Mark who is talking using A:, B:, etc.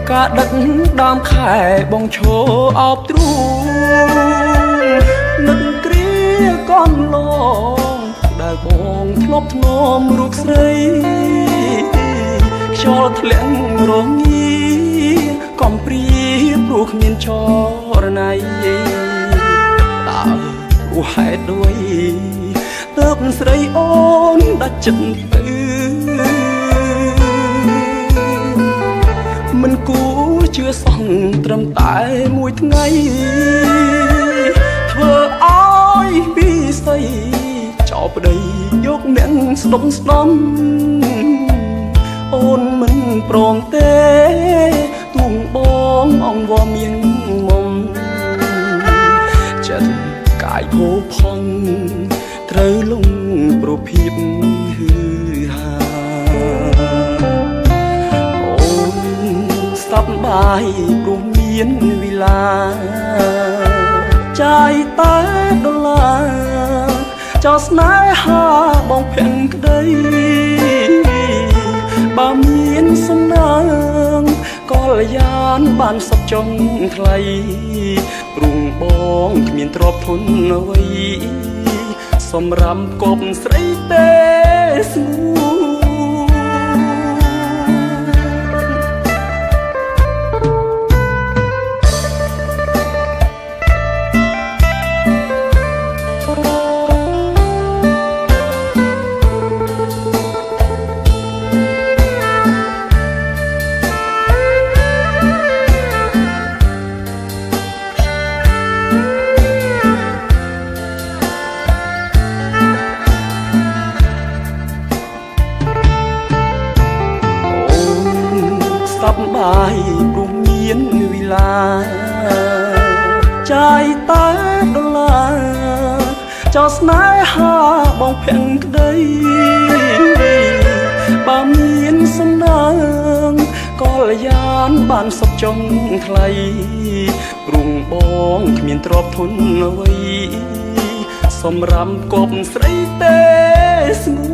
A: ការដឹកដើមខែបងឈរអោបទ្រូងនឹកគ្រាកនឡងដែលបងធ្លាប់ធ្នមរូបស្រីខ្យល់ធ្លាក់រងាកំព្រាព្រោះគ្មានចរណៃតើព្រោះហេតុដូច្នេះទើបស្រីអូនដាច់ចិត្តទៅមិនគួរជឿសោះត្រឹមតែមួយថ្ងៃធ្វើឲ្យពីស្អីចោលប្តីយកអ្នកស្ដុំស្ដំអូនមិនព្រមទេទួងបងអង្វរមានមុំចិត្តកាយភោផង់ត្រូវលងប្រភាពហឺហាអូនសប្បាយព្រោះមានវិឡាចាយតែដុល្លារចោលស្នេហាបងភាំងក្តីបើមានសំណាងកលយានបានសុខចុងថ្លៃព្រោះបងគ្មានទ្រព្យធនអ្វីសម្រាប់គប់ស្រីទេស្ងួសប្បាយព្រោះមានវិឡាចាយតែដុល្លារចោលស្នេហាបងភាំងក្តីបើមានសំណាងកលយានបានសុខចុងថ្លៃព្រោះបងគ្មានទ្រព្យធនអ្វីសម្រាប់គប់ស្រីទេស្ងួ